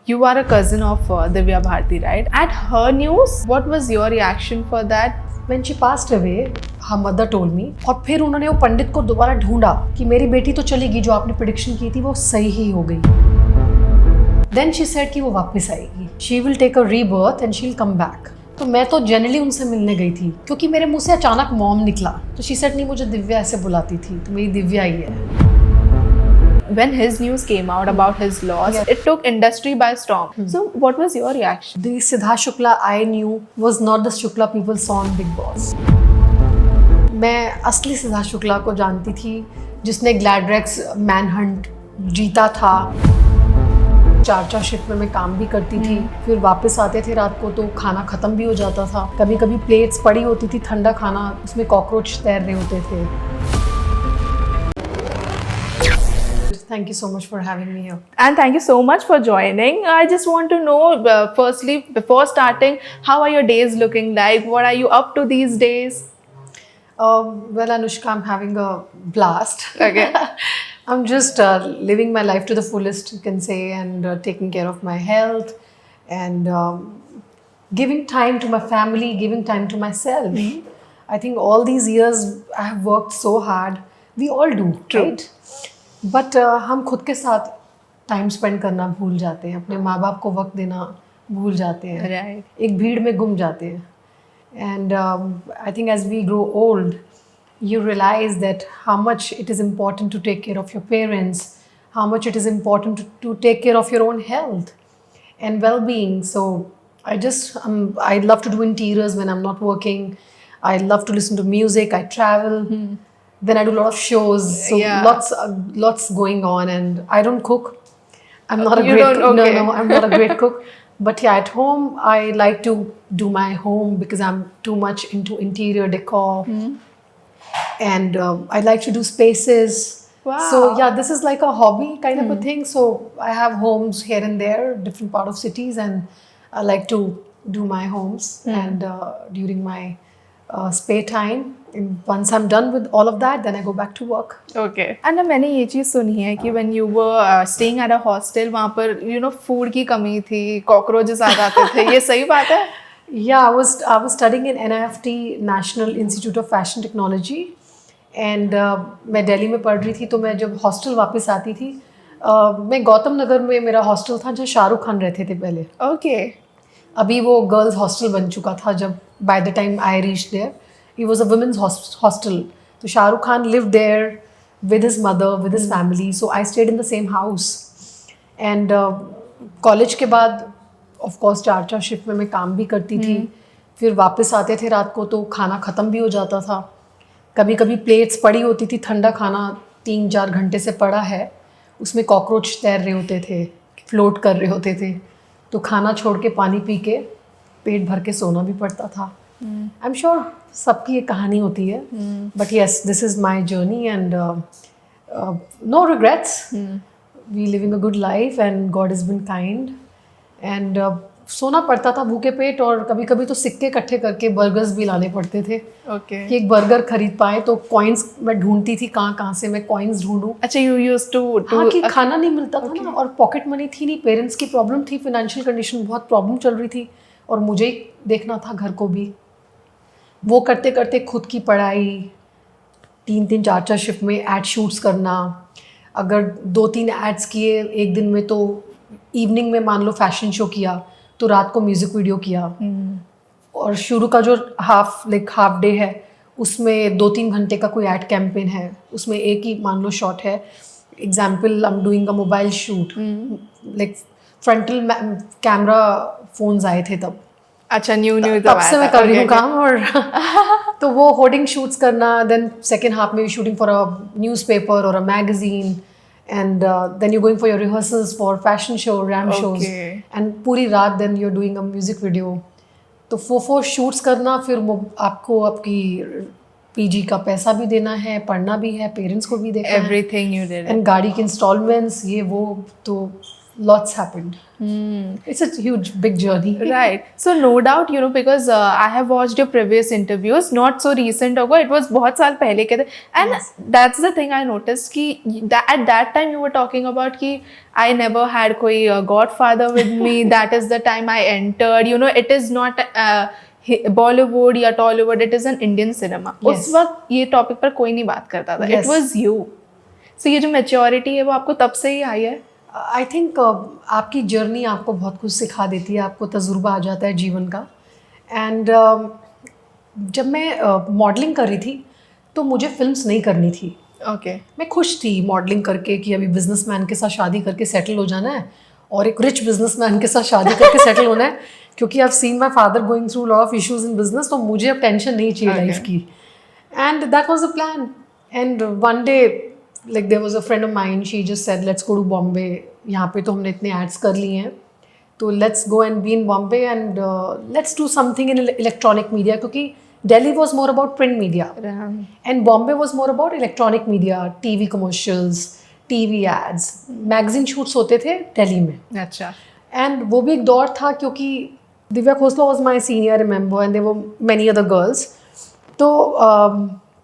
You are a cousin of Divya Bharti, right? At her news, what was your reaction for that? When she passed away, her mother told me, और फिर उन्होंने वो पंडित को दोबारा ढूंढा कि मेरी बेटी तो चली गई, जो आपने प्रेडिक्शन की थी वो सही ही हो गई. Then she said कि वो वापस आएगी. She will take a rebirth and she'll come back. तो मैं तो जनरली उनसे मिलने गई थी क्योंकि मेरे मुंह से अचानक मॉम निकला. तो she said नहीं, मुझे दिव्या ऐसे बुलाती थी, तो मेरी दिव्या ही है. When his news came out about his loss, Yeah. it took industry by storm. So what was your reaction? The Siddharth Shukla I knew was not the Shukla people saw on Big Boss. मैं असली सिद्धार्थ शुक्ला को जानती थी जिसने ग्लैडरेक्स manhunt जीता था. 4 shift में मैं काम भी करती थी. फिर वापस आते थे रात को तो खाना ख़त्म भी हो जाता था. कभी कभी प्लेट्स पड़ी होती थी ठंडा खाना, उसमें कॉकरोच तैर रहे होते थे. Thank you so much for having me here. And thank you so much for joining. I just want to know, firstly, before starting, how are your days looking like? What are you up to these days? Well, Anushka, I'm having a blast. Okay. I'm just living my life to the fullest, you can say, and taking care of my health and giving time to my family, giving time to myself. I think all these years I have worked so hard. We all do, True. right? But हम खुद के साथ time spend करना भूल जाते हैं, अपने माँ बाप को वक्त देना भूल जाते हैं. Right. एक भीड़ में गुम जाते हैं. And I think as we grow old you realize that how much it is important to take care of your parents, how much it is important to take care of your own health and well-being. So I love to do interiors when I'm not working. I love to listen to music. I travel. Then I do a lot of shows. So Yeah. lots going on, and I don't cook. I'm not a You great don't? cook. Okay. No, I'm not a great cook. But yeah, at home I like to do my home because I'm too much into interior decor. And I like to do spaces. Wow. So yeah, this is like a hobby kind of a thing. So I have homes here and there, different part of cities, and I like to do my homes. And during my spare time, and once I'm done with all of that, then I go back to work. Okay. And मैंने ये चीज़ सुनी है कि when you were staying at a hostel, वहाँ पर food की कमी थी, cockroaches आ जाते थे. ये सही बात है? Yeah, I was studying in NIFT, National Institute of Fashion Technology, and मैं दिल्ली में पढ़ रही थी. तो मैं जब हॉस्टल वापस आती थी, मैं गौतम नगर में मेरा हॉस्टल था जहाँ शाहरुख खान रहते थे पहले. Okay. अभी वो गर्ल्स हॉस्टल बन चुका था जब by the time I reached there. It was a women's hostel. So Shahrukh Khan lived there with his mother, with his family. So I stayed in the same house. And college के बाद of course 4 shift में मैं काम भी करती थी. फिर वापस आते थे रात को तो खाना ख़त्म भी हो जाता था. कभी कभी प्लेट्स पड़ी होती थी ठंडा खाना, 3-4 घंटे से पड़ा है, उसमें कॉकरोच तैर रहे होते थे, फ्लोट कर रहे होते थे. तो खाना छोड़ के पानी पी के पेट भर के सोना भी पड़ता था. आई एम श्योर सबकी एक कहानी होती है. But yes, this is my journey and no regrets. We living a good life and God is been kind. And सोना पड़ता था भूखे पेट, और कभी कभी तो सिक्के इकट्ठे करके बर्गर्स भी लाने पड़ते थे. Okay. कि एक बर्गर खरीद पाए. तो कॉइन्स मैं ढूंढती थी कहाँ से मैं कॉइन्स ढूंढूं. अच्छा, you used to हाँ, कि खाना नहीं मिलता था ना, और पॉकेट मनी थी नहीं. पेरेंट्स की प्रॉब्लम थी, फाइनेंशियल कंडीशन बहुत प्रॉब्लम चल रही थी, और मुझे ही देखना था घर को भी. वो करते करते खुद की पढ़ाई, 3-3 4-4 शिफ्ट में एड शूट्स करना. अगर 2-3 एड्स किए एक दिन में, तो इवनिंग में मान लो फैशन शो किया, तो रात को म्यूज़िक वीडियो किया. और शुरू का जो हाफ डे है, उसमें 2-3 घंटे का कोई एड कैंपेन है, उसमें एक ही मान लो शॉट है. Example, I am doing a mobile shoot, like frontal camera phones आए थे तब. अच्छा, न्यू तब से मैं कर रही हूँ काम. और तो वो होर्डिंग शूट्स करना, देन सेकेंड हाफ में शूटिंग फॉर अ न्यूज़पेपर और a magazine, and then you going for your rehearsals for fashion show, ramp shows, and पूरी रात then you are doing a music video. तो 4 shoots करना, फिर आपको आपकी पीजी का पैसा भी देना है, पढ़ना भी है, पेरेंट्स को भी देखना है, everything you did. एंड गाड़ी के इंस्टॉलमेंट्स, ये वो. तो lots happened. It's a huge, big journey. Right. So no doubt, because I have watched your previous interviews, not so recent ago. It was बहुत साल पहले के थे. And Yes. that's the thing I noticed कि at that time you were talking about कि I never had कोई godfather with me. That is the time I entered. It is not Bollywood या Tollywood. It is an Indian cinema. Yes. उस वक्त ये topic पर कोई नहीं बात करता था. Yes. It was you. So ये जो maturity है वो आपको तब से ही आई है. आई थिंक आपकी जर्नी आपको बहुत कुछ सिखा देती है, आपको तजुर्बा आ जाता है जीवन का. एंड जब मैं मॉडलिंग कर रही थी तो मुझे फिल्म्स नहीं करनी थी. Okay. मैं खुश थी मॉडलिंग करके कि अभी बिजनेसमैन के साथ शादी करके सेटल हो जाना है और एक रिच बिजनेसमैन के साथ शादी करके सेटल होना है, क्योंकि I have seen my father going through lot of issues in business, तो मुझे अब टेंशन नहीं चाहिए लाइफ की. And that was the plan. And one day like there was a friend of mine, she just said let's go to Bombay, यहाँ पे तो हमने इतने ads कर लिए हैं तो let's go and be in Bombay and let's do something in electronic media, क्योंकि Delhi was more about print media and Bombay was more about electronic media, TV commercials, TV ads, magazine shoots होते थे दिल्ली में. अच्छा. And वो भी एक दौर था क्योंकि Divya Khosla was my senior, remember, and there were many other girls. तो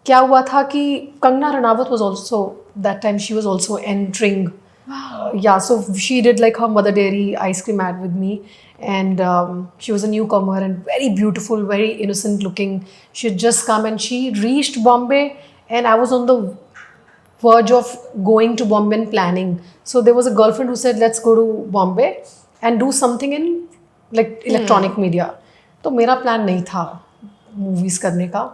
क्या हुआ था कि Kangana Ranaut was also that time, she was also entering. Yeah, so she did like her Mother Dairy ice cream ad with me, and she was a newcomer and very beautiful, very innocent looking. She had just come and she reached Bombay, and I was on the verge of going to Bombay and planning. So there was a girlfriend who said let's go to Bombay and do something in like electronic media. तो मेरा plan नहीं था movies करने का.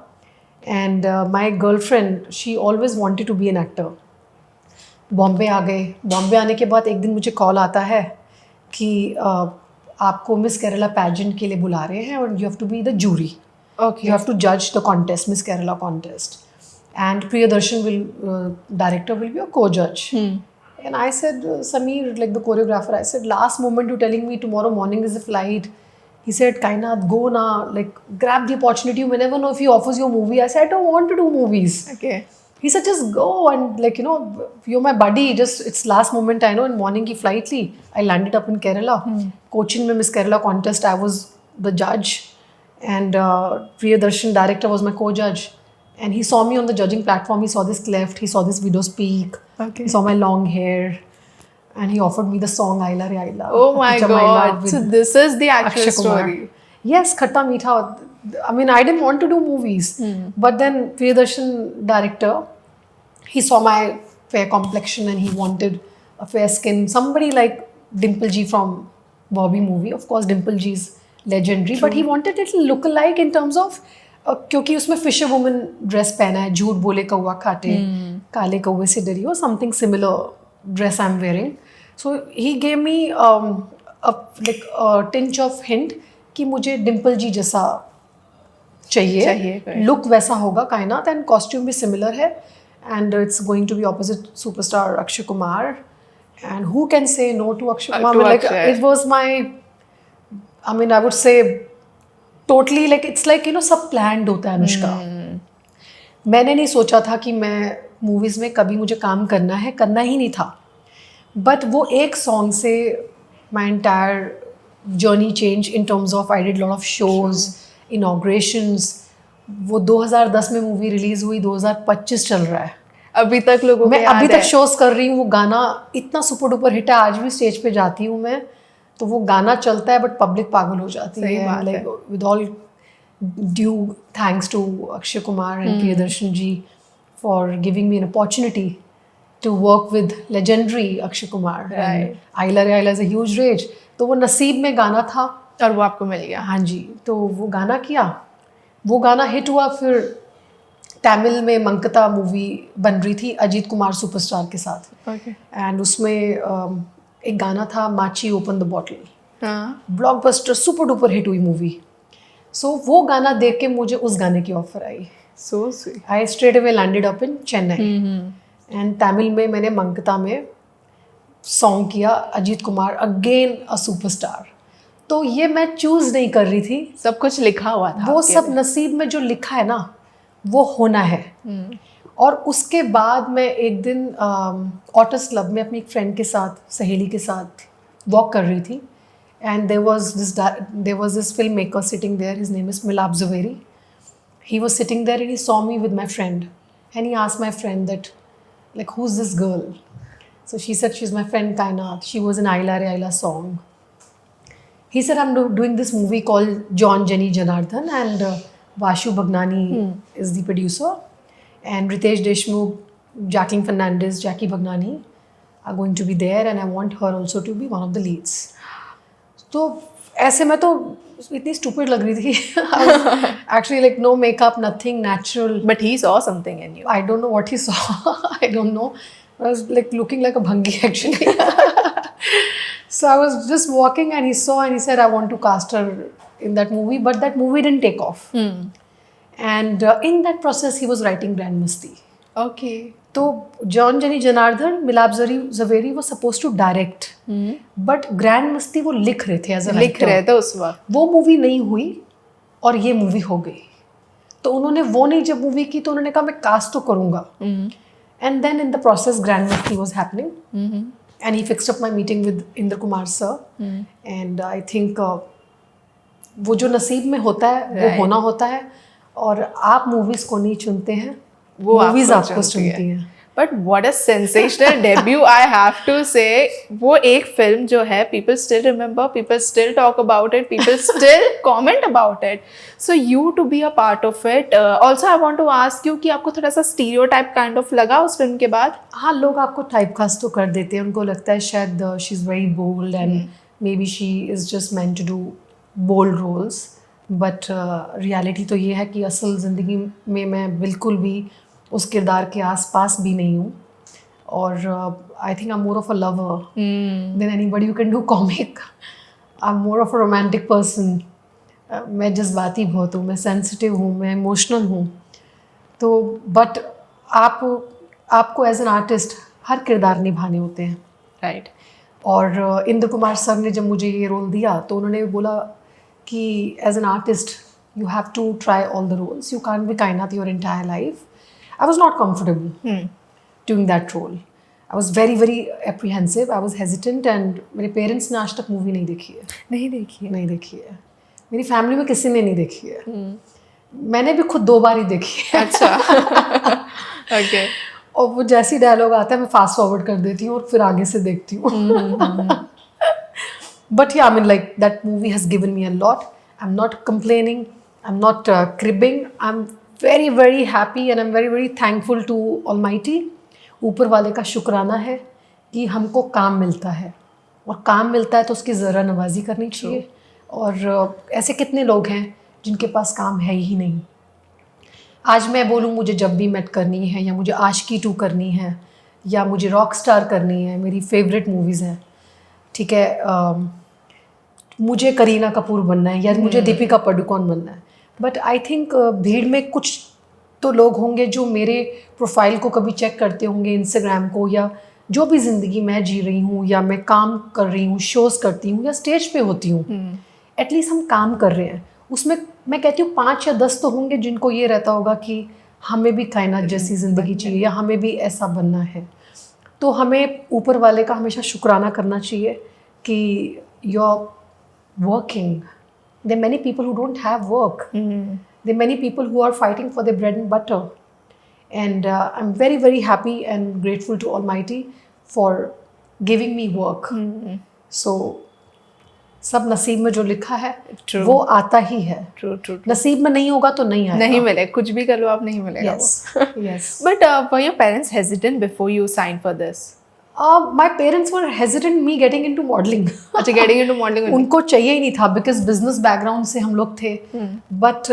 And my girlfriend she always wanted to be an actor. Bombay आ गए. बॉम्बे आने के बाद एक दिन मुझे कॉल आता है कि आपको मिस केरला पैजेंट के लिए बुला रहे हैं और you have to be the jury. Okay. You have to judge the contest, Miss Kerala contest. And Priyadarshan director will be a co-judge. And I said, Sameer, like the choreographer, I said, last moment you're telling me tomorrow morning is the flight. He said, Kainath, go na, like grab the opportunity. You may never know if he offers you a movie. I said, I don't want to do movies. Okay. He said, just go and like, you're my buddy. Just it's last moment, I know. In morning ki flight li. I landed up in Kerala. Cochin mein Miss Kerala contest, I was the judge. And Priyadarshan director was my co-judge. And he saw me on the judging platform. He saw this cleft. He saw this widow speak. Okay. He saw my long hair. And he offered me the song Aila Re Aila. Oh my which I love God. with So this is the actual Akshay Kumar. story. Yes, Khatta Meetha. I mean, I didn't want to do movies. But then Priyadarshan director, he saw my fair complexion and he wanted a fair skin. Somebody like Dimple G from Bobby movie. Of course, Dimple G is legendary. But he wanted it look-alike in terms of क्योंकि उसमें Fisher woman dress पहना है, झूठ बोले कौवा खाटे, काले कौवे से डरी हो, something similar dress I am wearing. So he gave me like tinge of hint कि मुझे डिम्पल जी जैसा चाहिए. लुक वैसा होगा कायनात एंड कॉस्ट्यूम भी सिमिलर है. And it's going to be opposite superstar Akshay Kumar. And who can say no to Akshay Kumar? Like it was my, I mean I would say totally like it's like सब planned होता है अनुष्का. मैंने नहीं सोचा था कि मैं मूवीज़ में कभी मुझे काम करना है, करना ही नहीं था. बट वो एक सॉन्ग से my entire journey change in terms of I did lot of shows, inaugurations. वो 2010 में मूवी रिलीज़ हुई, 2025 चल रहा है. अभी तक लोगों मैं अभी तक शोज कर रही हूँ. वो गाना इतना सुपर डुपर हिट है. आज भी स्टेज पे जाती हूँ मैं तो वो गाना चलता है बट पब्लिक पागल हो जाती है. Like with all due thanks to Akshay Kumar and Priyadarshan ji for giving me an opportunity to work with legendary Akshay Kumar. Aila re Aila is a huge rage. तो वो नसीब में गाना था और वो आपको मिल गया. हाँ जी. तो वो गाना किया, वो गाना हिट हुआ. फिर तमिल में मंकता मूवी बन रही थी अजीत कुमार सुपरस्टार के साथ. एंड उसमें एक गाना था माची open the bottle. Blockbuster super duper hit हुई मूवी. सो वो गाना देख के मुझे उस गाने की offer I. So sweet. I straight away landed up in Chennai. And Tamil में मैंने मंकता में सॉन्ग किया Ajit Kumar, again a superstar. तो ये मैं चूज नहीं कर रही थी, सब कुछ लिखा हुआ था. वो सब नसीब में जो लिखा है ना वो होना है. और उसके बाद मैं एक दिन ऑटस क्लब में अपनी एक फ्रेंड के साथ, सहेली के साथ वॉक कर रही थी and there was this film maker sitting there, his name is Milap Zaveri. He was sitting there and he saw me with my friend and he asked my friend that like, who's this girl? So she said, she's my friend Kainat, she was in Aila Re Aila song. He said, I'm doing this movie called John Jenny Janardhan and Vashu Bhagnani is the producer and Ritesh Deshmukh, Jacqueline Fernandez, Jackie Bhagnani are going to be there and I want her also to be one of the leads. तो ऐसे मैं तो इतनी stupid लग रही थी. Actually like no makeup, nothing, natural. But he saw something in you. I don't know what he saw. I don't know. I was like looking like a bhangi actually. So I was just walking and he saw and he said, I want to cast her in that movie. But that movie didn't take off. And in that process, he was writing Grand Masti. Okay. तो John Jenny Janardhan, Milap Zaveri वो suppose to direct, but Grand Masti वो लिख रहे थे as a लिख रहे थे उस वक्त. वो मूवी नहीं हुई और ये मूवी हो गई. तो उन्होंने वो नहीं जब मूवी की तो उन्होंने कहा मैं कास्ट तो करूँगा. And then in the process Grand Masti was happening and he fixed up my meeting with Indra Kumar sir. And I think वो जो नसीब में होता है वो होना होता है. और आप मूवीज़ को नहीं चुनते हैं, वो मूवीज आपको सुनती हैं. But what a sensational debut, I have to say. वो एक फिल्म जो है, people still remember, people still talk about it, people still comment about it. So you to be a part of it. Also I want to ask you कि आपको थोड़ा सा stereotype kind of लगा उस film के बाद? हाँ, लोग आपको टाइपकास्ट तो कर देते हैं. उनको लगता है शायद she is very bold and maybe she is just meant to do bold roles. But reality तो ये है कि असल ज़िंदगी में मैं बिल्कुल भी उस किरदार के आसपास भी नहीं हूँ. और I think I am more of a lover than anybody who can do comic. I am more of a romantic person. मैं जज्बाती बहुत हूँ, मैं सेंसिटिव हूँ, मैं इमोशनल हूँ. तो बट आपको एज एन आर्टिस्ट हर किरदार निभाने होते हैं. राइट. और इंद्र कुमार सर ने जब मुझे ये रोल दिया तो उन्होंने बोला कि as an artist you have to try all the roles, you can't be Kainaat your entire life. I was not comfortable doing that role. I was very very apprehensive. I was hesitant and मेरे parents ने आज तक movie नहीं देखी है. नहीं देखी है. मेरी फैमिली में किसी ने नहीं देखी है. मैंने भी खुद 2 बार ही देखी है. अच्छा. ओके. और वो जैसी डायलॉग आता है मैं फास्ट फॉरवर्ड कर देती हूँ और फिर आगे से देखती हूँ. But yeah, I mean like that movie has given me a lot. I'm not complaining. I'm not cribbing. I'm very very happy and I'm very very thankful to Almighty. ऊपर वाले का शुक्राना है कि हमको काम मिलता है और काम मिलता है तो उसकी ज़रा नवाजी करनी चाहिए. और ऐसे कितने लोग हैं जिनके पास काम है ही नहीं. आज मैं बोलूँ मुझे जब भी मेट करनी है या मुझे आशिकी 2 करनी है या मुझे रॉक स्टार करनी है, मेरी फेवरेट मूवीज़ हैं, ठीक है, मुझे करीना कपूर बनना है या मुझे दीपिका पादुकोण बनना है. बट आई थिंक भीड़ में कुछ तो लोग होंगे जो मेरे प्रोफाइल को कभी चेक करते होंगे, इंस्टाग्राम को, या जो भी ज़िंदगी मैं जी रही हूँ या मैं काम कर रही हूँ, शोज़ करती हूँ या स्टेज पे होती हूँ, एटलीस्ट हम काम कर रहे हैं. उसमें मैं कहती हूँ 5 या 10 तो होंगे जिनको ये रहता होगा कि हमें भी कायनात जैसी ज़िंदगी चाहिए या हमें भी ऐसा बनना है. तो हमें ऊपर वाले का हमेशा शुक्राना करना चाहिए कि you are working. There are many people who don't have work. There are many people who are fighting for their bread and butter. And I'm very, very happy and grateful to Almighty for giving me work. So, सब नसीब में जो लिखा है वो आता ही है. True. नसीब में नहीं होगा तो नहीं आएगा. नहीं मिले, कुछ भी कर लो आप, नहीं मिलेगा. Yes. But were your parents hesitant before you signed for this? My parents were hesitant me getting into modeling. अच्छा, getting into modeling. उनको चाहिए ही नहीं था बिकॉज बिजनेस बैकग्राउंड से हम लोग थे. बट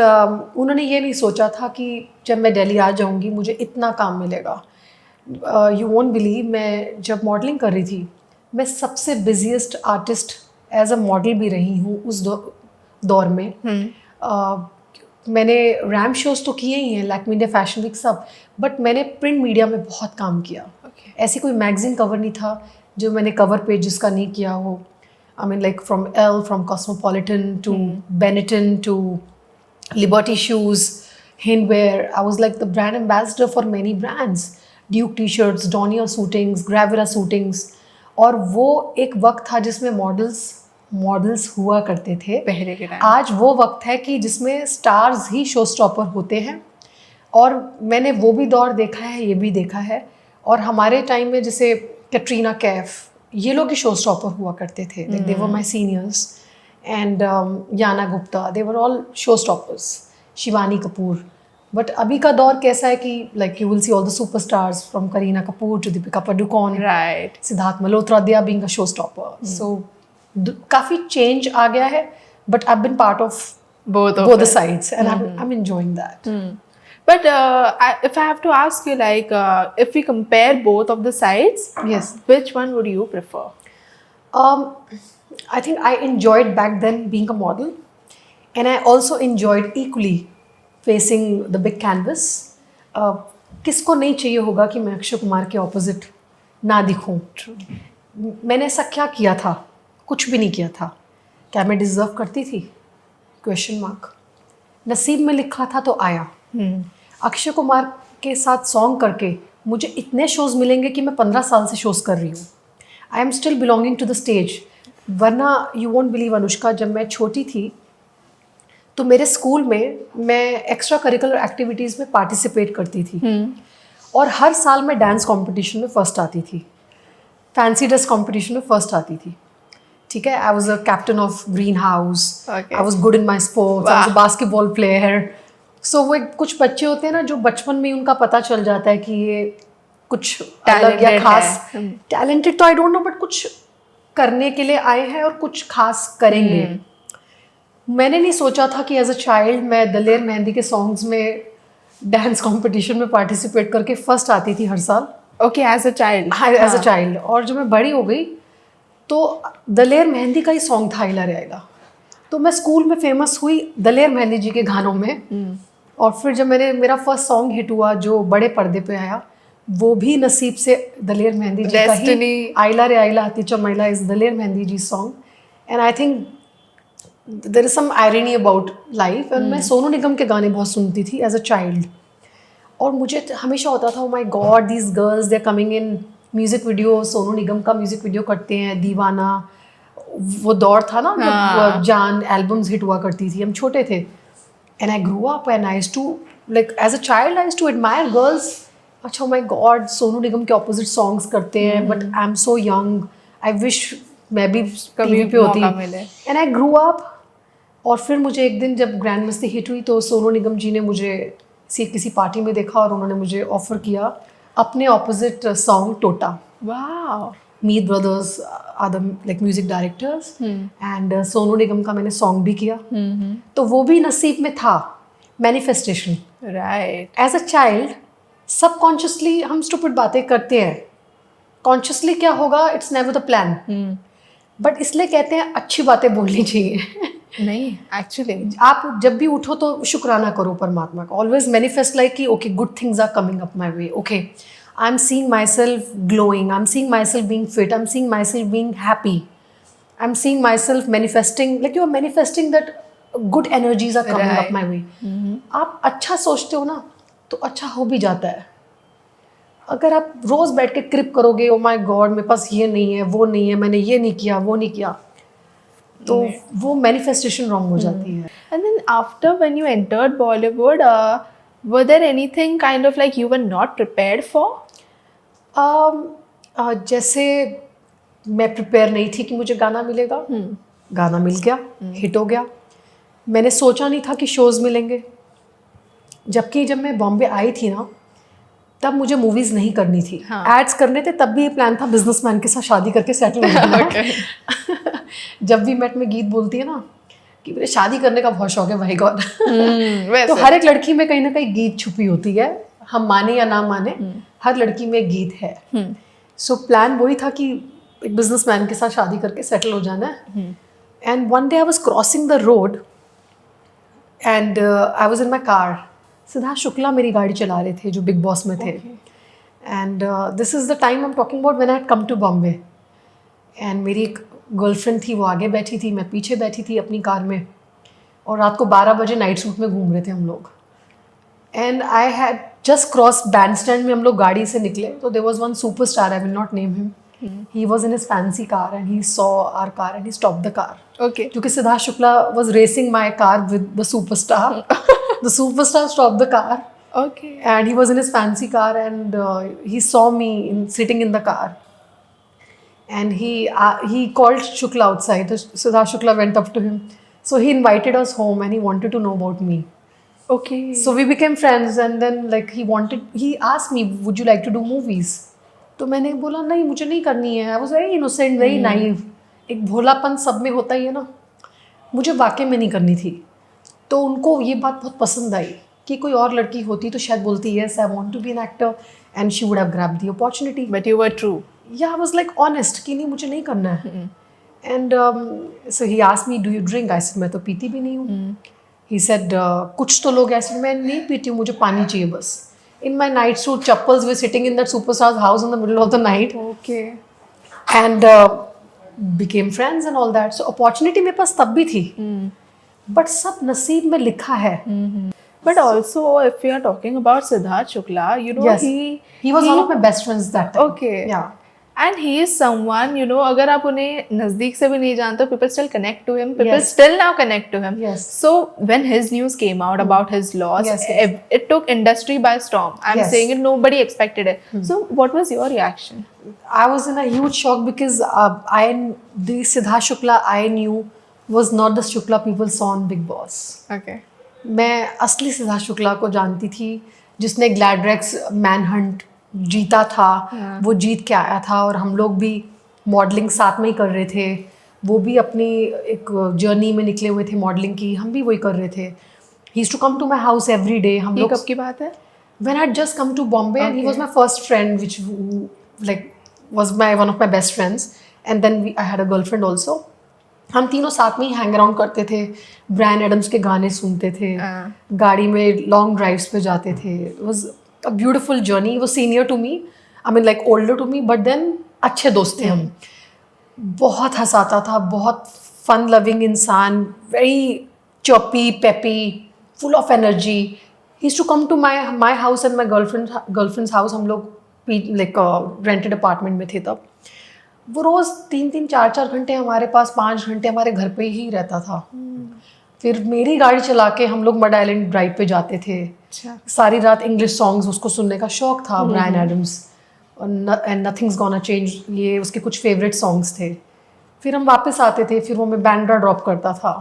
उन्होंने ये नहीं सोचा था कि जब मैं दिल्ली आ जाऊंगी मुझे इतना काम मिलेगा. यू वोंट बिलीव, मैं जब मॉडलिंग कर रही थी मैं सबसे busiest artist as a model भी रही हूँ उस दौर में. मैंने रैम्प शोज़ तो किए ही हैं, लैक्मे इंडिया फैशन वीक सब, बट मैंने प्रिंट मीडिया में बहुत काम किया. ऐसी कोई मैगजीन कवर नहीं था जो मैंने कवर पेज जिसका नहीं किया हो. I mean like from Elle, from Cosmopolitan to Benetton to Liberty Shoes, Hindware. I was like the brand ambassador for many brands. Duke T shirts, Donear suitings, Graviera suitings, और वो एक वक्त था जिसमें मॉडल्स हुआ करते थे। पहले के टाइम। आज वो वक्त है कि जिसमें स्टार्स ही शो स्टॉपर होते हैं, और मैंने वो भी दौर देखा है, ये भी देखा है। और हमारे टाइम में जैसे कैटरीना कैफ, ये लोग ही शो स्टॉपर हुआ करते थे, like they were my seniors, and Yana Gupta, they were all show stoppers, Shivani Kapoor. But अभी का दौर कैसा है कि like you will see all the superstars from Kareena Kapoor to Deepika Padukone, right. Siddharth Malhotra, they are being a show stopper. So काफ़ी चेंज आ गया है, but I have been part of both of both the it. sides, and I'm enjoying that. But if I have to ask you, like, if we compare both of the sides, Yes. which one would you prefer? I think I enjoyed back then being a model, and I also enjoyed equally facing the big canvas. किसको नहीं चाहिए होगा कि मैं अक्षय कुमार के opposite ना दिखूं? मैंने ऐसा क्या किया था? कुछ भी नहीं किया था। क्या मैं डिजर्व करती थी? Question mark. नसीब में लिखा था तो आया। अक्षय कुमार के साथ सॉन्ग करके मुझे इतने शोज़ मिलेंगे कि मैं 15 साल से शोज़ कर रही हूँ। I am still belonging to the stage. वरना यू वोंट बिलीव अनुष्का, जब मैं छोटी थी तो मेरे स्कूल में मैं एक्स्ट्रा करिकुलर एक्टिविटीज़ में पार्टिसिपेट करती थी, और हर साल मैं डांस कंपटीशन में फर्स्ट आती थी, फैंसी ड्रेस कंपटीशन में फर्स्ट आती थी। ठीक है, I was a captain of green house, Okay. I was good in my sports, I was Wow. Basketball player. So वो कुछ बच्चे होते हैं ना जो बचपन में ही उनका पता चल जाता है कि ये कुछ अलग या Talented खास, है। टैलेंटेड तो आई डोंट नो, बट कुछ करने के लिए आए हैं और कुछ खास करेंगे। मैंने नहीं सोचा था कि एज अ चाइल्ड मैं दलेर मेहंदी के सॉन्ग्स में डांस कंपटीशन में पार्टिसिपेट करके फर्स्ट आती थी हर साल। Okay, as a child. As a child. और जब मैं बड़ी हो गई तो दलेर मेहंदी का ही सॉन्ग था आइला रे आइला, तो मैं स्कूल में फेमस हुई दलेर मेहंदी जी के गानों में। और फिर जब मेरा फर्स्ट सॉन्ग हिट हुआ जो बड़े पर्दे पे आया, वो भी नसीब से दलेर मेहंदी जी का ही, Destiny. आइला रे आइला हती चमैला is Daler Mehndi ji song. And I think there is some irony about life. And मैं सोनू निगम के गाने बहुत सुनती थी एज अ चाइल्ड, और मुझे हमेशा होता था, oh my God, these girls they are coming in music video. Sonu Nigam का म्यूजिक वीडियो करते हैं, दीवाना, वो दौर था ना जब जान एल्बम्स हिट हुआ करती थी, हम छोटे थे। And I grew up and I used to, like as a child I used to admire girls. अच्छा, oh my God, Sonu Nigam के ऑपोजिट सॉन्ग्स करते हैं, but I am so young, I wish मैं भी टीवी पे होती। मौका मिले। And I grew up. और फिर मुझे एक दिन जब ग्रैंड मस्ती हिट हुई तो सोनू निगम जी ने मुझे किसी पार्टी में देखा, और उन्होंने मुझे ऑफर किया अपने ऑपोजिट सॉन्ग टोटा। Wow. Meet brothers are the like music directors, and Sonu Nigam का मैंने सॉन्ग भी किया। तो वो भी नसीब में था, manifestation. Right. As a child subconsciously हम स्टूपिड बातें करते हैं, कॉन्शियसली क्या होगा, it's never the plan. But इसलिए कहते हैं अच्छी बातें बोलनी चाहिए। नहीं, actually. आप जब भी उठो तो शुक्राना करो परमात्मा का। ऑलवेज मैनिफेस्ट लाइक कि okay, good things are coming up my way, okay, I am seeing my self glowing, I am seeing my self being fit, I am seeing my self being happy, I am seeing my self manifesting, like you are manifesting that good energies are coming up my way. आप अच्छा सोचते हो ना तो अच्छा हो भी जाता है। अगर आप रोज बैठ के क्रिप करोगे, ओ माय गॉड मेरे पास ये नहीं है, वो नहीं है, मैंने ये नहीं किया, वो नहीं किया, तो वो मैनिफेस्टेशन रॉन्ग हो जाती है। And then after when you entered Bollywood, were there anything kind of like you were not prepared for? जैसे मैं प्रिपेयर नहीं थी कि मुझे गाना मिलेगा, गाना मिल गया, हिट हो गया। मैंने सोचा नहीं था कि शोज़ मिलेंगे, जबकि जब मैं बॉम्बे आई थी ना तब मुझे मूवीज़ नहीं करनी थी, एड्स करने थे। तब भी ये प्लान था बिजनेसमैन के साथ शादी करके सेटल हो जाना। जब भी मैं गीत बोलती है ना कि मुझे शादी करने का बहुत शौक है, भाई गॉड। तो हर एक लड़की में कहीं ना कहीं गीत छुपी होती है, हम माने या ना माने, हर लड़की में गीत है। सो प्लान वही था कि एक बिजनेसमैन के साथ शादी करके सेटल हो जाना है। And one day I was crossing the road and I was in my car. Siddharth Shukla मेरी गाड़ी चला रहे थे जो बिग बॉस में थे। And this is the time I am talking about when I had come to Bombay. And मेरी एक गर्लफ्रेंड थी, वो आगे बैठी थी, मैं पीछे बैठी थी अपनी कार में, और रात को 12 बजे नाइट सूट में घूम रहे थे हम लोग। And I had just cross Bandstand में हम लोग गाड़ी से निकले तो there was one superstar, I will not name him, He was in his fancy car and he saw our car and he stopped the car. Okay. क्योंकि Siddharth Shukla was racing my car with the superstar. The superstar stopped the car Okay. and he was in his fancy car and he saw me sitting in the car. And he called Shukla outside. Siddharth Shukla went up to him. So he invited us home and he wanted to know about me. Okay. So we became friends and then like he asked me, would you like to do movies? तो मैंने बोला नहीं मुझे नहीं करनी है. I was very innocent, very naive. एक भोलापन सब में होता ही है ना. मुझे वाकई में नहीं करनी थी. तो उनको ये बात बहुत पसंद आई कि कोई और लड़की होती तो शायद बोलती yes I want to be an actor and she would have grabbed the opportunity. But you were true. Yeah, I was like honest कि नहीं मुझे नहीं करना है. And so he asked me, do you drink? I said मैं तो पीती भी नहीं हूँ. He said कुछ तो लोग ऐसे मैं नहीं पीती हूँ मुझे पानी चाहिए बस. In my night suit, chappals were sitting in that superstar's house in the middle of the night. Okay. And became friends and all that. So opportunity मेरे पास तब भी थी. But सब नसीब में लिखा है. But also, if we are talking about Siddharth Shukla, you know, Yes. He was one of my best friends that time. Okay. Yeah. And he is someone, you know, अगर आप उन्हें नज़दीक से भी नहीं जानते, people still connect to him. People Yes. still now connect to him. Yes. So when his news came out about his loss, Yes, yes. it took industry by storm. I'm Yes. saying it, nobody expected it. So what was your reaction? I was in a huge shock because the Siddharth Shukla I knew was not the Shukla people saw on Big Boss. Okay. मैं असली सिद्धार्थ शुक्ला को जानती थी जिसने ग्लैडरेक्स manhunt जीता था. वो जीत के आया था और हम लोग भी मॉडलिंग साथ में ही कर रहे थे. वो भी अपनी एक जर्नी में निकले हुए थे मॉडलिंग की. हम भी वही कर रहे थे. He used to come to my house every day. हम ये लोग कब की बात है? when I had just come to Bombay and he Okay. was my first friend which like was one of my best friends and then I had a girlfriend also. हम तीनों साथ में ही हैंग अराउंड करते थे. Brian Adams के गाने सुनते थे. गाड़ी में लॉन्ग ड्राइव्स पे जाते थे. It was a beautiful journey. वो senior to me, I mean like older to me, but then अच्छे दोस्त थे हम. बहुत हंसाता था. बहुत फन लविंग इंसान. Very choppy peppy, full of energy. He used to come to my house and my girlfriend's house. हम लोग लाइक रेंटेड अपार्टमेंट में थे तब. वो रोज़ 3-3, 4-4 घंटे हमारे पास, 5 घंटे हमारे घर पे ही रहता था. फिर मेरी गाड़ी चला के हम लोग मड आइलैंड ड्राइव पे जाते थे. अच्छा. सारी रात इंग्लिश सॉन्ग्स उसको सुनने का शौक था. Bryan Adams and nothing's gonna change, ये उसके कुछ फेवरेट सॉन्ग्स थे. फिर हम वापस आते थे. फिर वो मैं बैंड्रा ड्रॉप करता था.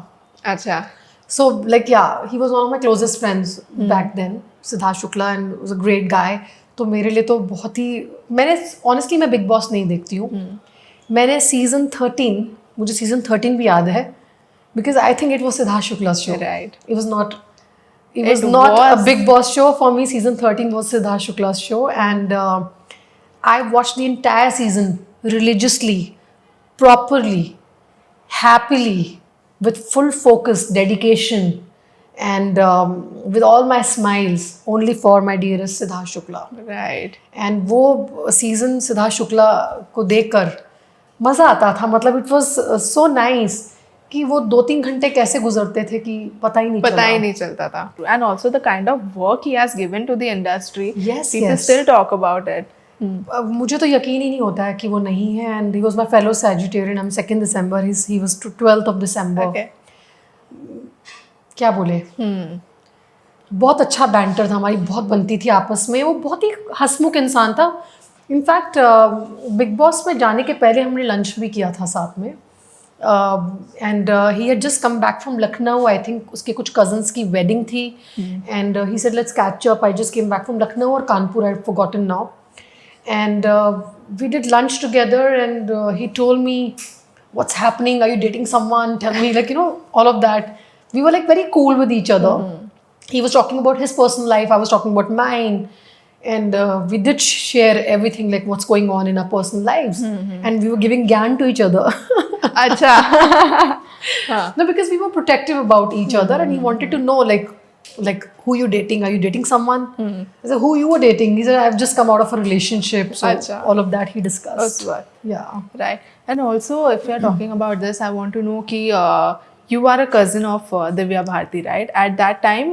अच्छा. So like yeah, he was one of my closest friends back then, Siddharth Shukla, and was a great guy. तो मेरे लिए तो बहुत ही, मैंने honestly मैं बिग बॉस नहीं देखती हूँ. मैंने सीजन 13, मुझे सीजन 13 भी याद है because I think it was Siddharth Shukla's show. Right. It was not was. a Big Boss show for me. Season 13 was Siddharth Shukla's show, and I watched the entire season religiously, properly, happily, with full focus, dedication, and with all my smiles, only for my dearest Siddharth Shukla. Right. And वो season Siddharth Shukla को देखकर मज़ा आता था. मतलब it was so nice कि वो 2-3 घंटे कैसे गुजरते थे कि पता ही नहीं चलता था. And also the kind of work he has given to the industry. Yes, People yes. still talk about it. मुझे तो यकीन ही नहीं होता है कि वो नहीं है. And he was my fellow Sagittarian. I'm 2nd December. He was 12th of December. Okay. क्या बोले. बहुत अच्छा बैंटर था. हमारी बहुत बनती थी आपस में. वो बहुत ही हंसमुख इंसान था. इनफैक्ट बिग बॉस में जाने के पहले हमने लंच भी किया था साथ में. And he had just come back from Lucknow. I think उसके कुछ कजन्स की वेडिंग थी. And he said let's catch up. I just came back from Lucknow और Kanpur. I had forgotten now. And we did lunch together and he told me, what's happening? Are you dating someone? Tell me, like, you know, all of that. We were like very cool with each other. He was talking about his personal life. I was talking about mine. And we did share everything, like what's going on in our personal lives. And we were giving gyan to each other. अच्छा. No, because we were protective about each other and he wanted to know, like who you dating? Are you dating someone? I said, who you were dating? He said, I've just come out of a relationship. So Acha. all of that he discussed. That's what. Yeah. Right. And also, if we are talking about this, I want to know ki you are a cousin of Divya Bharti, right? At that time,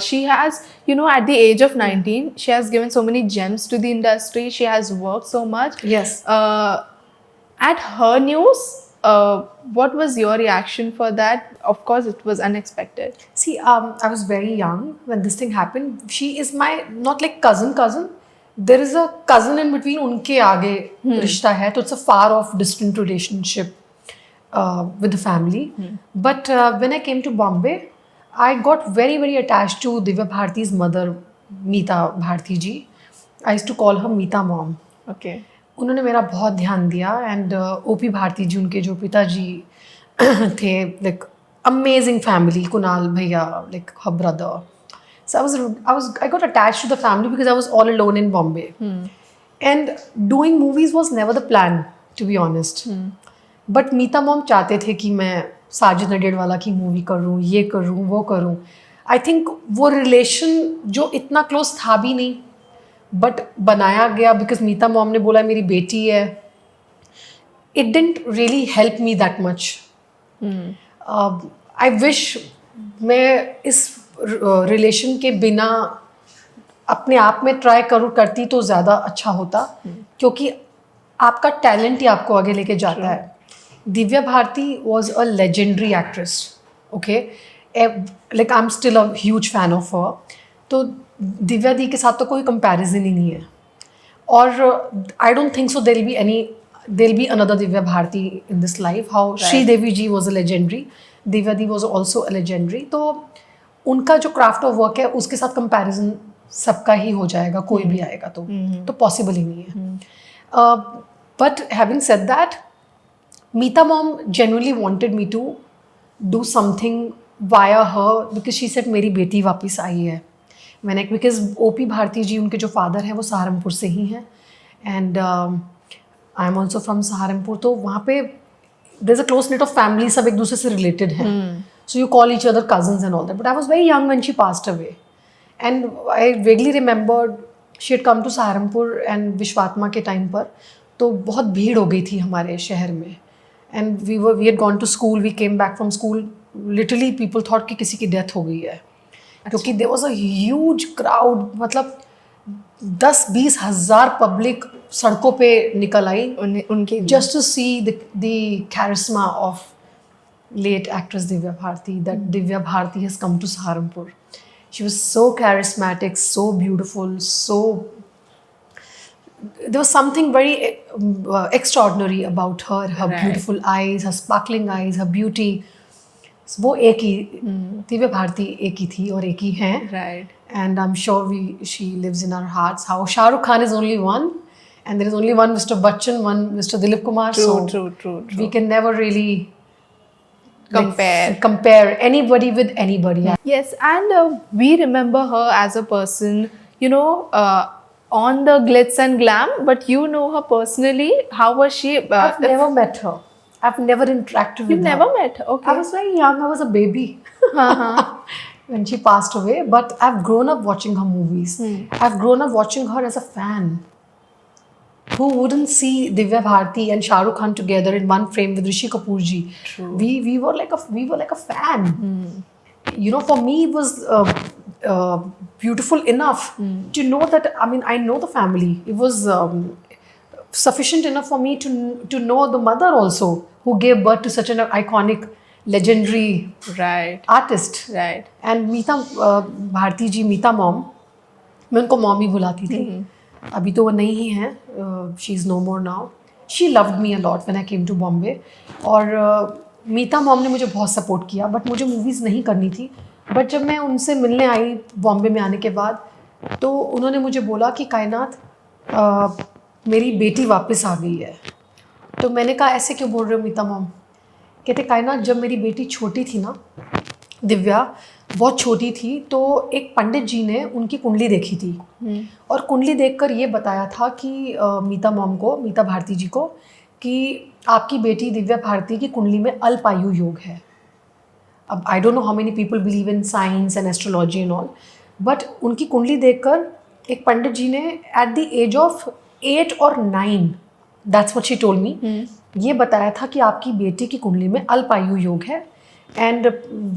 she has, you know, at the age of 19, she has given so many gems to the industry. She has worked so much. Yes. At her news, what was your reaction for that? Of course, it was unexpected. See, I was very young when this thing happened. She is my not like cousin. There is a cousin in between. उनके आगे रिश्ता है, तो it's a far off, distant relationship with the family. But when I came to Bombay, I got very very attached to Divya Bharti's mother, Meeta Bharti ji. I used to call her Meeta Mom. Okay. उन्होंने मेरा बहुत ध्यान दिया and OP Bharti जी उनके जो पिताजी थे like amazing family Kunal भैया like her brother so I got attached to the family because I was all alone in Bombay and doing movies was never the plan to be honest but Meeta mom चाहते थे कि मैं साजिद नडियाडवाला की movie करूँ ये करूँ वो करूँ आई थिंक वो रिलेशन जो इतना क्लोज था भी नहीं बट बनाया गया बिकॉज मीता मॉम ने बोला मेरी बेटी है it didn't really help me that much I wish मैं इस रिलेशन के बिना अपने आप में ट्राई करती तो ज़्यादा अच्छा होता क्योंकि आपका टैलेंट ही आपको आगे लेके जाता है Divya Bharti was a legendary actress okay like I am still a huge fan of her तो दिव्या दी के साथ तो कोई कंपैरिजन ही नहीं है और I don't think so there be another Divya Bharti in this life how Sridevi ji was a legendary Divya di was also a legendary तो उनका जो क्राफ्ट ऑफ वर्क है उसके साथ कंपैरिजन सबका ही हो जाएगा कोई भी आएगा तो पॉसिबल ही नहीं है but having said that Meeta mom genuinely wanted me to do something via her because she said मेरी बेटी वापस आई है मैंने बिकॉज ओपी भारती जी उनके जो फादर हैं वो सहारनपुर से ही हैं and I am also from Saharanpur तो वहाँ पे there is a close net of family सब एक दूसरे से रिलेटेड हैं so you call each other cousins and all that but I was very young when she passed away and I vaguely remembered she had come to Saharanpur and Vishwatma के time पर तो बहुत भीड़ हो गई थी हमारे शहर में and we had gone to school we came back from school literally people thought कि किसी की डेथ हो गई है क्योंकि there was a huge crowd मतलब 10-20 हज़ार पब्लिक सड़कों पे निकल आई उनके just to see the charisma of late actress Divya Bharti that Divya Bharti has come to Saharanpur she was so charismatic so beautiful so there was something very extraordinary about her beautiful eyes, her sparkling eyes, her beauty. वो एक ही दिव्या भारती एक ही थी और एक ही हैं. Right. And I'm sure she lives in our hearts. How Shah Rukh Khan is only one, and there is only one Mr. Bachchan, one Mr. Dilip Kumar. True. We can never really compare anybody with anybody. Yes, and we remember her as a person, on the glitz and glam, but you know her personally. How was she? I've never met her. I've never interacted with her. You never met her? Okay. I was very young. I was a baby when she passed away. But I've grown up watching her movies. I've grown up watching her as a fan. Who wouldn't see Divya Bharti and Shah Rukh Khan together in one frame with Rishi Kapoor ji? True. We were like a fan. For me it was beautiful enough to know that. I mean, I know the family. It was sufficient enough for me to know the mother also, who gave birth to such an iconic, legendary artist. Right. And Meeta Bharti ji, Meeta Mom, मैं उनको mom ही बुलाती थी. अभी तो वो नहीं ही हैं. She is no more now. She loved me a lot when I came to Bombay. और मीता मॉम ने मुझे बहुत सपोर्ट किया, बट मुझे मूवीज़ नहीं करनी थी. बट जब मैं उनसे मिलने आई बॉम्बे में आने के बाद, तो उन्होंने मुझे बोला कि कायनात मेरी बेटी वापस आ गई है. तो मैंने कहा ऐसे क्यों बोल रहे हो मीता मॉम? कहते कायनात जब मेरी बेटी छोटी थी ना, दिव्या बहुत छोटी थी, तो एक पंडित जी ने उनकी कुंडली देखी थी और कुंडली देखकर ये बताया था कि मीता मॉम को, मीता भारती जी को, कि आपकी बेटी दिव्या भारती की कुंडली में अल्पायु योग है. अब I don't know how many people believe in science and astrology and all, but उनकी कुंडली देखकर एक पंडित जी ने at the age of 8 or 9, that's what she told me, ये बताया था कि आपकी बेटी की कुंडली में अल्पायु योग है and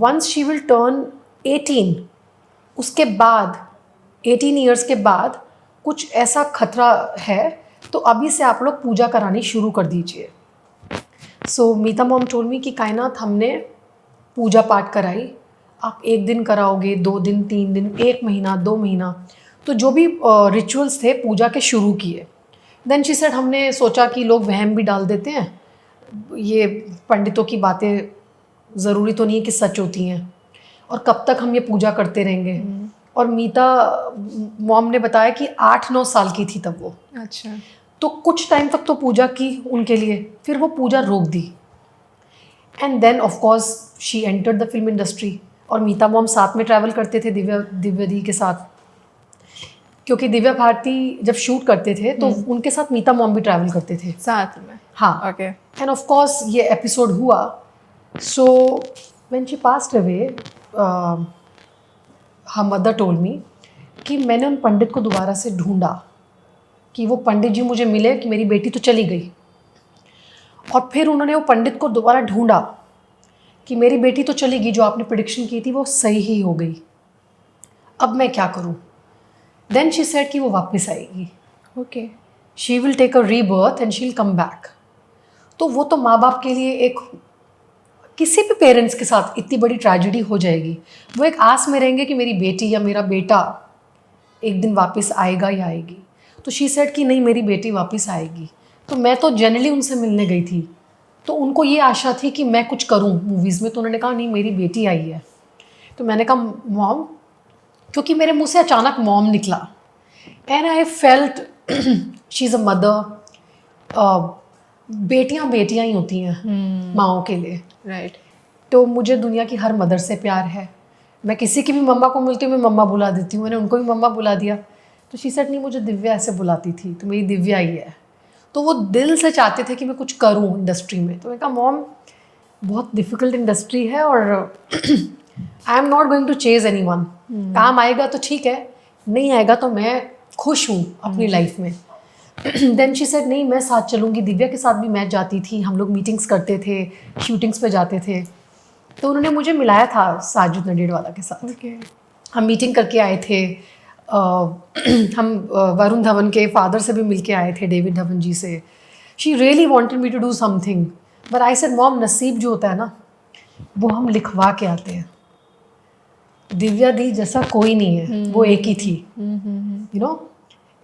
once she will turn 18, उसके बाद 18 ईयर्स के बाद कुछ ऐसा खतरा है, तो अभी से आप लोग पूजा करानी शुरू कर दीजिए. सो मीता मॉम टोल्ड मी कि कायनात हमने पूजा पाठ कराई, आप 1 दिन कराओगे, 2 दिन, 3 दिन, 1 महीना, 2 महीना, तो जो भी रिचुअल्स थे पूजा के शुरू किए. देन शी सेड हमने सोचा कि लोग वहम भी डाल देते हैं, ये पंडितों की बातें ज़रूरी तो नहीं है कि सच होती हैं, और कब तक हम ये पूजा करते रहेंगे. और मीता मॉम ने बताया कि 8-9 साल की थी तब वो. अच्छा. तो कुछ टाइम तक तो पूजा की उनके लिए, फिर वो पूजा रोक दी. And then of course she entered the film industry. और मीता मॉम साथ में ट्रैवल करते थे दिव्या दी के साथ, क्योंकि दिव्या भारती जब शूट करते थे तो उनके साथ मीता मॉम भी ट्रैवल करते थे साथ में. हाँ. Okay. एंड ऑफ कोर्स ये एपिसोड हुआ. So when she passed away, her mother told me कि मैंने उन पंडित को दोबारा से ढूंढा, कि वो पंडित जी मुझे मिले कि मेरी बेटी तो चली गई. और फिर उन्होंने वो पंडित को दोबारा ढूंढा कि मेरी बेटी तो चली गई, जो आपने प्रिडिक्शन की थी वो सही ही हो गई, अब मैं क्या करूं. देन शी सेड कि वो वापस आएगी, Okay. She will take a rebirth and she will come back. तो वो तो माँ बाप के लिए एक, किसी भी पेरेंट्स के साथ इतनी बड़ी ट्रेजेडी हो जाएगी, वो एक आस में रहेंगे कि मेरी बेटी या मेरा बेटा एक दिन वापस आएगा या आएगी. तो शी सेड कि नहीं, मेरी बेटी वापस आएगी. तो मैं तो जनरली उनसे मिलने गई थी, तो उनको ये आशा थी कि मैं कुछ करूं मूवीज़ में. तो उन्होंने कहा नहीं, मेरी बेटी आई है. तो मैंने कहा मॉम, क्योंकि मेरे मुंह से अचानक मॉम निकला, and I felt she is a mother. बेटियां बेटियां ही होती हैं माँओं के लिए. Right. तो मुझे दुनिया की हर मदर से प्यार है. मैं किसी की भी मम्मा को मिलती हूँ, मैं मम्मा बुला देती हूँ. मैंने उनको भी मम्मा बुला दिया. तो शी सेड नहीं, मुझे दिव्या ऐसे बुलाती थी, तो मेरी दिव्या ही है. तो वो दिल से चाहते थे कि मैं कुछ करूँ इंडस्ट्री में. तो मैंने कहा मॉम, बहुत डिफ़िकल्ट इंडस्ट्री है, और I am not going to chase anyone. काम आएगा तो ठीक है, नहीं आएगा तो मैं खुश हूँ अपनी लाइफ में. देन शी सेड नहीं, मैं साथ चलूँगी. दिव्या के साथ भी मैं जाती थी, हम लोग मीटिंग्स करते थे, शूटिंग्स पे जाते थे. तो उन्होंने मुझे मिलाया था साजिद नडेरवाला के साथ. Okay. हम मीटिंग करके आए थे. हम वरुण धवन के फादर से भी मिल के आए थे, डेविड धवन जी से. She really wanted me to do something, but I said mom, नसीब जो होता है ना, वो हम लिखवा के आते हैं. दिव्या दी जैसा कोई नहीं है, वो एक ही थी, you know.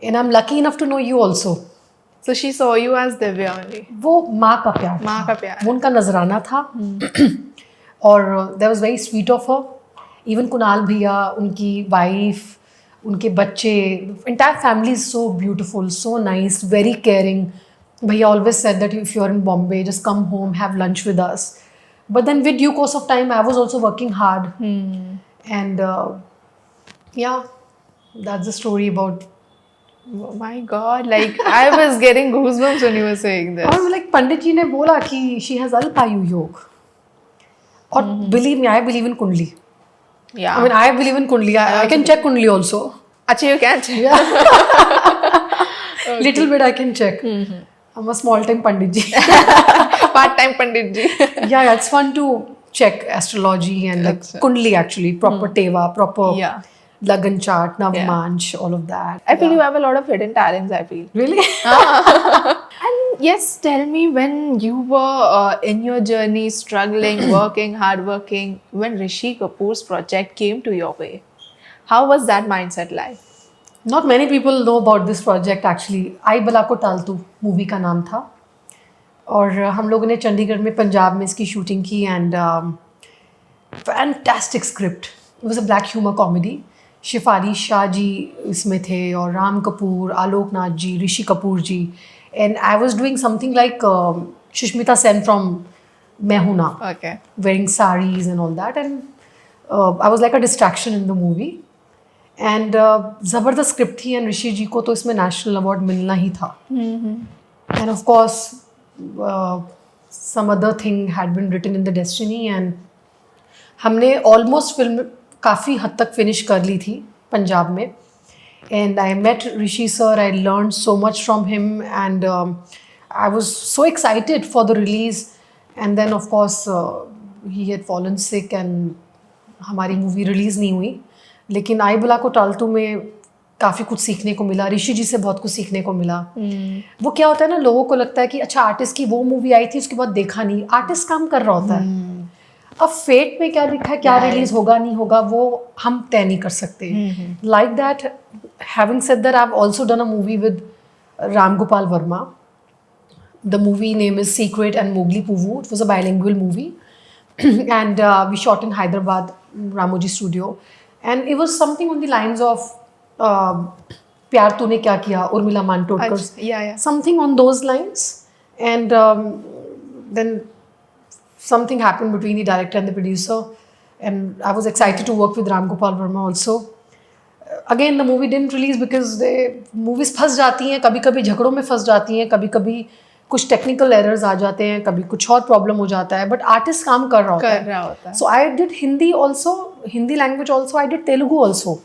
And I am lucky enough to know you also. So she saw you as Divya only. वो माँ का प्यार, माँ का प्यार. वो उनका नजराना था. और that was very sweet of her. Even Kunal भैया, उनकी वाइफ, उनके बच्चे, entire family is so beautiful, so nice, very caring. Bhaiya always said that if you're in Bombay, just come home, have lunch with us. But then with due course of time, I was also working hard. And yeah, that's the story about. Oh my God, like I was getting goosebumps when you were saying this. और like पंडित जी ने बोला कि she has अल्पायु योग. और believe me, I believe in Kundli. Yeah. I mean, I believe in Kundli. I can check Kundli also. Actually, you can check. Little bit I can check. I'm a small time Pandit ji. Part-time Pandit ji. Yeah, it's fun to check astrology and like Achha. Kundli actually, proper Teva, proper Yeah. Lagan chart, Navmansh, all of that. I feel you have a lot of hidden talents, I feel. Really? And yes, tell me, when you were in your journey, struggling, working, hardworking, when Rishi Kapoor's project came to your way, how was that mindset like? Not many people know about this project actually. आई बला को टालतू movie का नाम था. और हम लोगों ने चंडीगढ़ में, पंजाब में इसकी शूटिंग की. And fantastic script. It was a black humour comedy. Shefali Shah ji इसमें थे, और Ram Kapoor, Aloknath ji, Rishi Kapoor ji. And I was doing something like Sushmita Sen from Main Hoon ना, Okay. wearing sarees and all that. And I was like a distraction in the movie. And ज़बरदस्त script थी. And ऋषि जी को तो इसमें national award मिलना ही था. End of course some other thing had been written in the destiny. And हमने almost film काफ़ी हद तक फिनिश कर ली थी पंजाब में. And I met Rishi sir, I learn so much from him. And I was so excited for the release. And then of course he had fallen sick and हमारी movie release नहीं हुई. लेकिन आई बुला को टालतू में काफ़ी कुछ सीखने को मिला, ऋषि जी से बहुत कुछ सीखने को मिला। वो क्या होता है ना, लोगों को लगता है कि अच्छा आर्टिस्ट की वो मूवी आई थी उसके बाद देखा नहीं, आर्टिस्ट काम कर रहा होता है। अब फेट में क्या लिखा है, क्या रिलीज होगा नहीं होगा, वो हम तय नहीं कर सकते। Like that, having said that, I have also done a movie with Ram Gopal Verma. The movie name is Secret and Mowgli Puvu. It was a bilingual movie. And we shot in Hyderabad, Ramoji Studio. And it was something on the lines of Pyar Tune Kya Kiya, Urmila Mantodkar. Yeah. Something on those lines. And then something happened between the director and the producer. And I was excited to work with Ram Gopal Verma also. Again, the movie didn't release because movies फंस जाती हैं, कभी कभी झगड़ों में फंस जाती हैं, कभी कभी कुछ टेक्निकल एरर्स आ जाते हैं, कभी कुछ और प्रॉब्लम हो जाता है, बट आर्टिस्ट काम कर रहा होता है. So I did Hindi also, Hindi language also, I did Telugu also.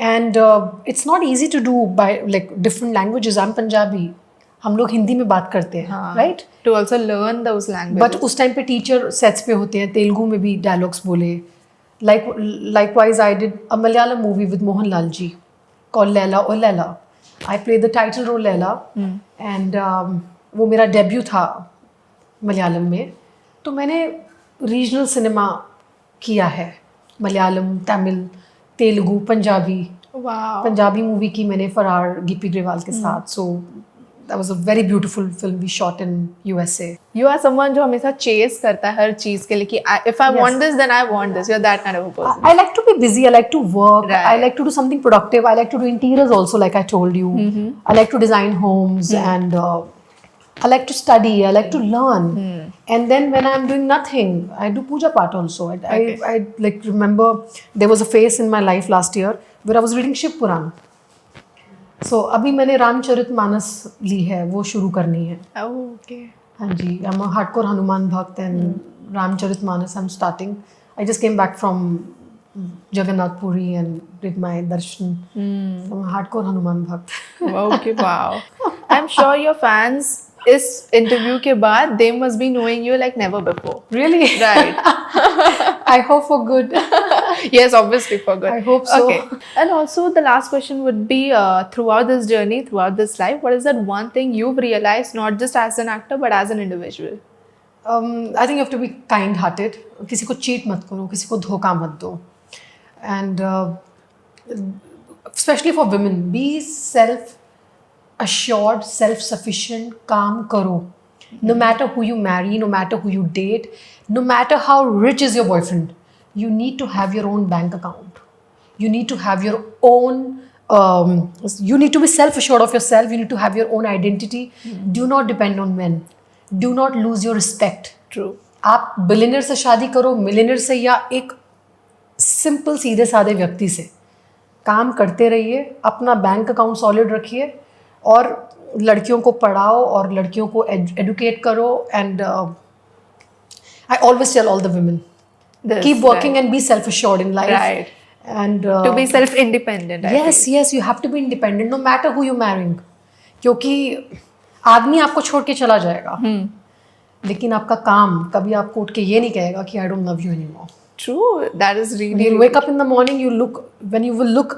And it's not easy to do by like different languages. I am Punjabi, हम लोग हिंदी में बात करते हैं, right? To also learn those languages. But उस टाइम पे टीचर सेट्स पे होते हैं, तेलुगु में भी डायलॉग्स बोले. Likewise, I did a Malayalam movie with Mohanlal ji called Laila or Laila. I played the title role Laila, and वो मेरा डेब्यू था मलयालम में. तो मैंने रीजनल सिनेमा किया है, मलयालम, तमिल, तेलुगु, पंजाबी. पंजाबी मूवी की मैंने फरार गिप्पी ग्रेवाल के साथ. सो that was a very beautiful film we shot in USA. You are someone जो हमेशा chase करता है हर चीज के लिए कि if I want this then I want this. You're that kind of a person. I like to be busy. I like to work. Right. I like to do something productive. I like to do interiors also, like I told you. I like to design homes and I like to study. I like to learn. And then when I'm doing nothing, I do puja part also. I like remember there was a phase in my life last year where I was reading Shiv Puran. So अभी मैंने रामचरितमानस ली है, वो शुरू करनी है. Okay. हाँ जी, I'm a hardcore Hanuman भक्त and Ramcharitmanas I'm starting. I just came back from Jagannath Puri and did my darshan. I'm a hardcore Hanuman भक्त. Okay, wow. I'm sure your fans इस इंटरव्यू के बाद they must be knowing you like never before. Really? Right. I hope for good. Yes, obviously for good. I hope so. Okay. And also the last question would be throughout this journey, throughout this life, what is that one thing you've realized not just as an actor but as an individual? I think you have to be kind-hearted. किसी को cheat मत करो, किसी को धोखा मत दो. And especially for women, be self-assured, self-sufficient, काम करो. No matter who you marry, no matter who you date, no matter how rich is your boyfriend, you need to have your own bank account. You need to have your own, you need to be self-assured of yourself. You need to have your own identity. Do not depend on men. Do not lose your respect. True. आप billionaire से शादी करो, millionaire से, या एक simple सीधे साधे व्यक्ति से. काम करते रहिए, अपना बैंक अकाउंट सॉलिड रखिए और लड़कियों को पढ़ाओ और लड़कियों को एडुकेट करो. And I always tell all the women, keep working and be self-assured in life. Right. And to be self-independent. Yes, you have to be independent no matter who you're marrying. क्योंकि आदमी आपको छोड़ के चला जाएगा, लेकिन आपका काम कभी आपको उठ के ये नहीं कहेगा कि I don't love you anymore. True, that is really. When you wake up in the morning, when you will look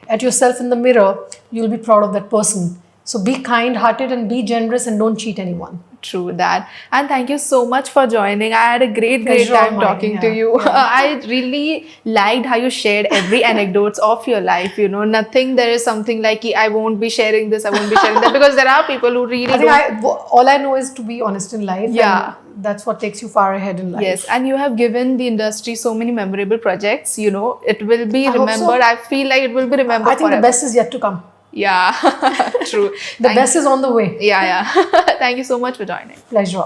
at yourself in the mirror, you'll be proud of that person. So be kind-hearted and be generous and don't cheat anyone. True that. And thank you so much for joining. I had a great time talking to you. I really liked how you shared every anecdotes of your life. You know, nothing, there is something like, I won't be sharing this, I won't be sharing that. Because there are people who really all I know is to be honest in life. Yeah. And that's what takes you far ahead in life. Yes, and you have given the industry so many memorable projects. You know, it will be remembered. So. I feel like it will be remembered I think forever. The best is yet to come. Yeah, true. The best is on the way. Yeah. Thank you so much for joining. Pleasure.